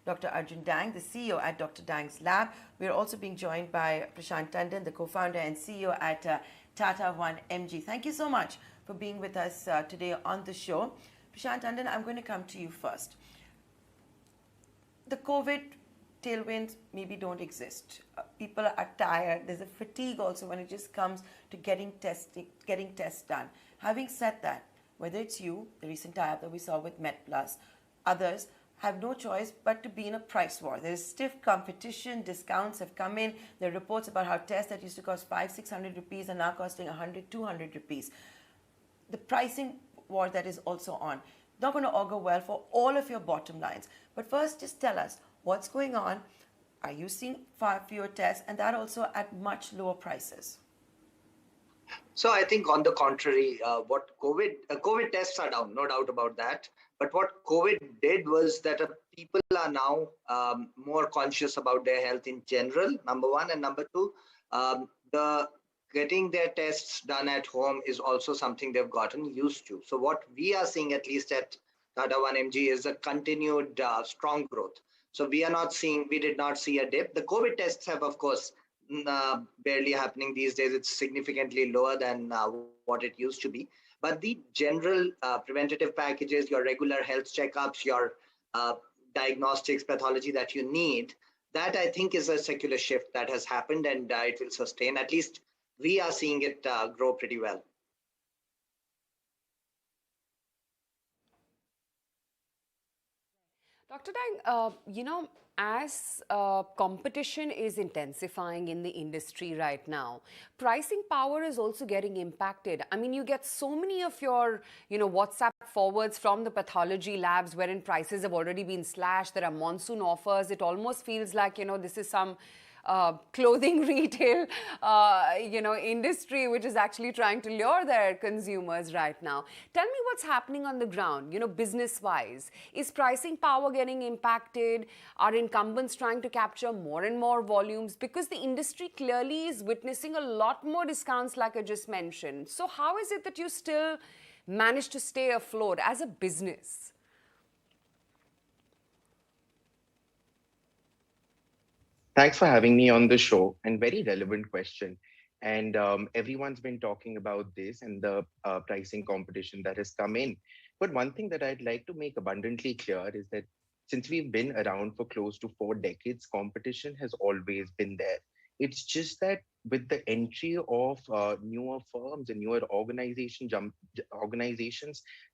Dr. Arjun Dang, the CEO at Dr. Dang's Lab. We're also being joined by Prashant Tandon, the co-founder and CEO at Tata 1mg. Thank you so much for being with us today on the show. Prashant Tandon, I'm going to come to you first. The COVID tailwinds maybe don't exist. People are tired. There's a fatigue also when it just comes to getting tests done. Having said that, whether it's you, the recent tie-up that we saw with MedPlus, others have no choice but to be in a price war. There's stiff competition, discounts have come in. There are reports about how tests that used to cost 500-600 rupees are now costing 100-200 rupees. The pricing war that is also on. Not going to augur well for all of your bottom lines. But first, just tell us what's going on. Are you seeing far fewer tests, and that also at much lower prices? So I think on the contrary, what COVID tests are down, no doubt about that. But what COVID did was that people are now more conscious about their health in general, number one. And number two, the getting their tests done at home is also something they've gotten used to. So what we are seeing, at least at Tata 1mg, is a continued strong growth. So we did not see a dip. The COVID tests have, of course, barely happening these days. It's significantly lower than what it used to be. But the general preventative packages, your regular health checkups, your diagnostics, pathology that you need, that I think is a secular shift that has happened, and it will sustain. At least we are seeing it grow pretty well. Dr. Dang, as competition is intensifying in the industry right now, pricing power is also getting impacted. I mean, you get so many of your, WhatsApp forwards from the pathology labs wherein prices have already been slashed. There are monsoon offers. It almost feels like, this is some clothing retail, industry which is actually trying to lure their consumers right now. Tell me what's happening on the ground, business-wise. Is pricing power getting impacted? Are incumbents trying to capture more and more volumes? Because the industry clearly is witnessing a lot more discounts like I just mentioned. So how is it that you still manage to stay afloat as a business? Thanks for having me on the show, and very relevant question. And everyone's been talking about this and the pricing competition that has come in. But one thing that I'd like to make abundantly clear is that since we've been around for close to 4 decades, competition has always been there. It's just that with the entry of newer firms and newer organizations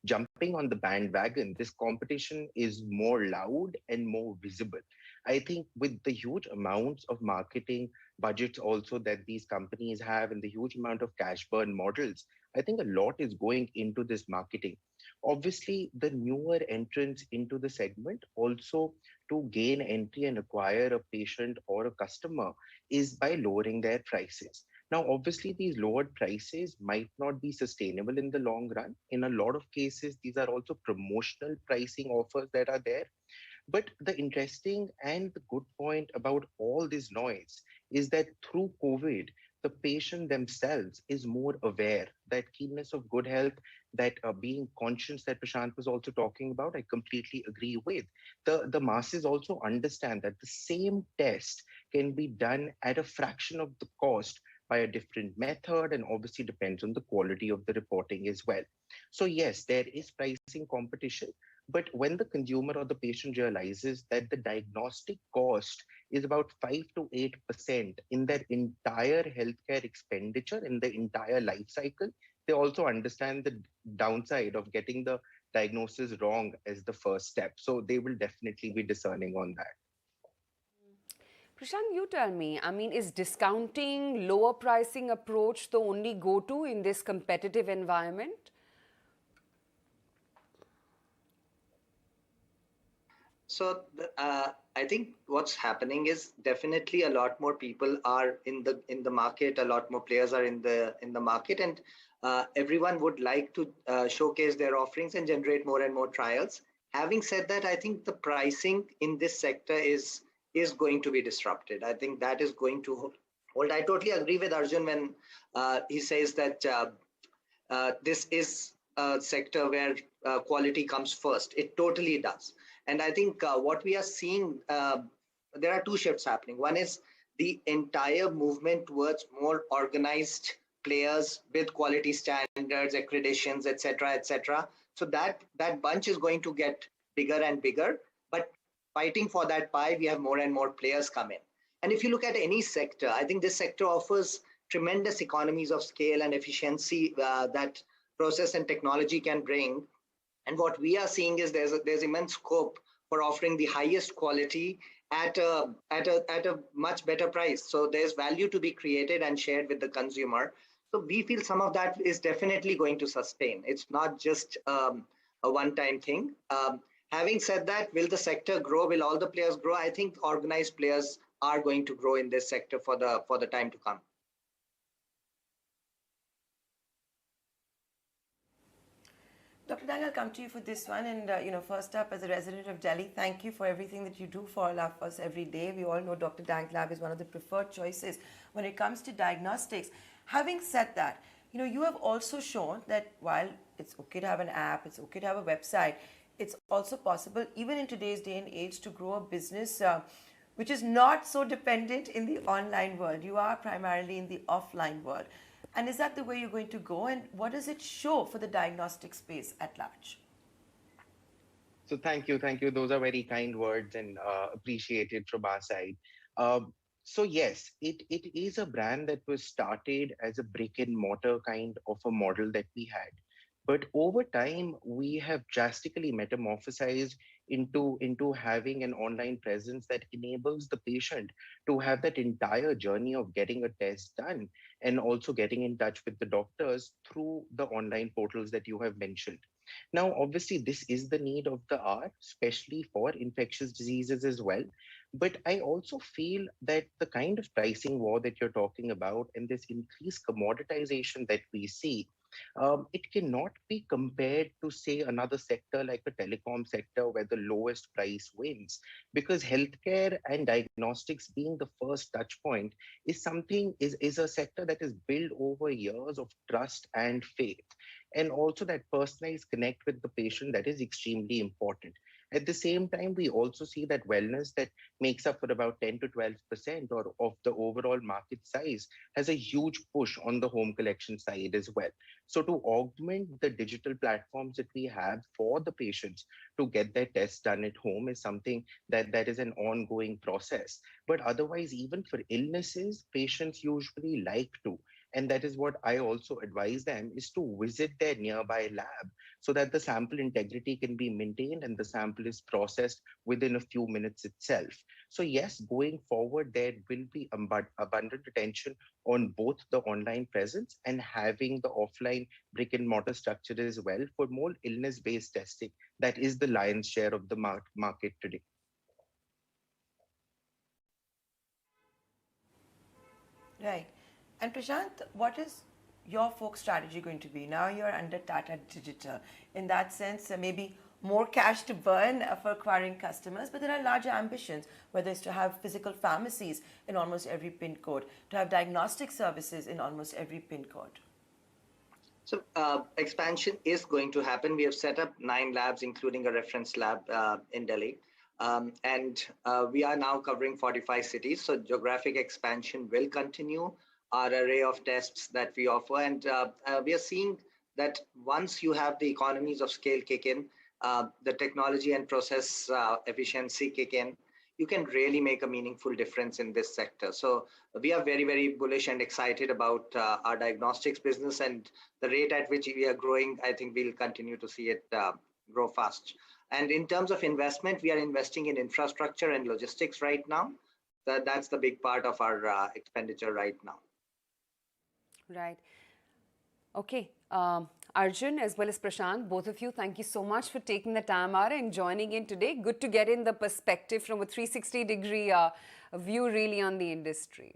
jumping on the bandwagon, this competition is more loud and more visible. I think with the huge amounts of marketing budgets also that these companies have and the huge amount of cash burn models, I think a lot is going into this marketing. Obviously, the newer entrants into the segment also to gain entry and acquire a patient or a customer is by lowering their prices. Now, obviously, these lowered prices might not be sustainable in the long run. In a lot of cases, these are also promotional pricing offers that are there. But the interesting and the good point about all this noise is that through COVID, the patient themselves is more aware. That keenness of good health, that being conscious that Prashant was also talking about, I completely agree with. The masses also understand that the same test can be done at a fraction of the cost by a different method, and obviously depends on the quality of the reporting as well. So yes, there is pricing competition, but when the consumer or the patient realizes that the diagnostic cost is about 5 to 8% in their entire healthcare expenditure in the entire life cycle, they also understand the downside of getting the diagnosis wrong as the first step. So they will definitely be discerning on that. Prashant, you tell me, I mean, is discounting, lower pricing approach the only go-to in this competitive environment? So I think what's happening is definitely a lot more people are in the market, a lot more players are in the market, and everyone would like to showcase their offerings and generate more and more trials. Having said that, I think the pricing in this sector is going to be disrupted. I think that is going to hold. I totally agree with Arjun when he says that this is a sector where quality comes first. It totally does. And I think what we are seeing, there are two shifts happening. One is the entire movement towards more organized players with quality standards, accreditations, etc., etc. So that bunch is going to get bigger and bigger. But fighting for that pie, we have more and more players come in. And if you look at any sector, I think this sector offers tremendous economies of scale and efficiency that process and technology can bring. And what we are seeing is there's immense scope for offering the highest quality at a much better price. So there's value to be created and shared with the consumer. So we feel some of that is definitely going to sustain. It's not just a one-time thing. Having said that, will the sector grow? Will all the players grow? I think organized players are going to grow in this sector for the time to come. Dr. Dang, I'll come to you for this one. And, first up, as a resident of Delhi, thank you for everything that you do for all of us every day. We all know Dr. Dang's lab is one of the preferred choices when it comes to diagnostics. Having said that, you have also shown that while it's okay to have an app, it's okay to have a website, it's also possible, even in today's day and age, to grow a business which is not so dependent in the online world. You are primarily in the offline world. And is that the way you're going to go? And what does it show for the diagnostic space at large? So thank you. Those are very kind words and appreciated from our side. So yes, it is a brand that was started as a brick and mortar kind of a model that we had. But over time, we have drastically metamorphosized into having an online presence that enables the patient to have that entire journey of getting a test done and also getting in touch with the doctors through the online portals that you have mentioned. Now, obviously, this is the need of the hour, especially for infectious diseases as well. But I also feel that the kind of pricing war that you're talking about and this increased commoditization that we see, it cannot be compared to, say, another sector like the telecom sector where the lowest price wins. Because healthcare and diagnostics being the first touch point is a sector that is built over years of trust and faith. And also that personalized connect with the patient that is extremely important. At the same time, we also see that wellness that makes up for about 10 to 12% of the overall market size has a huge push on the home collection side as well. So to augment the digital platforms that we have for the patients to get their tests done at home is something that is an ongoing process. But otherwise, even for illnesses, patients usually like to. And that is what I also advise them is to visit their nearby lab so that the sample integrity can be maintained and the sample is processed within a few minutes itself. So yes, going forward, there will be abundant attention on both the online presence and having the offline brick and mortar structure as well for more illness-based testing. That is the lion's share of the market today. Right. And Prashant, what is your folk strategy going to be? Now you're under Tata Digital. In that sense, maybe more cash to burn for acquiring customers, but there are larger ambitions, whether it's to have physical pharmacies in almost every PIN code, to have diagnostic services in almost every PIN code. So expansion is going to happen. We have set up 9 labs, including a reference lab in Delhi. And we are now covering 45 cities. So geographic expansion will continue. Our array of tests that we offer. And we are seeing that once you have the economies of scale kick in, the technology and process efficiency kick in, you can really make a meaningful difference in this sector. So we are very, very bullish and excited about our diagnostics business, and the rate at which we are growing, I think we'll continue to see it grow fast. And in terms of investment, we are investing in infrastructure and logistics right now. That's the big part of our expenditure right now. Right. Okay. Arjun as well as Prashant, both of you, thank you so much for taking the time out and joining in today. Good to get in the perspective from a 360-degree view really on the industry.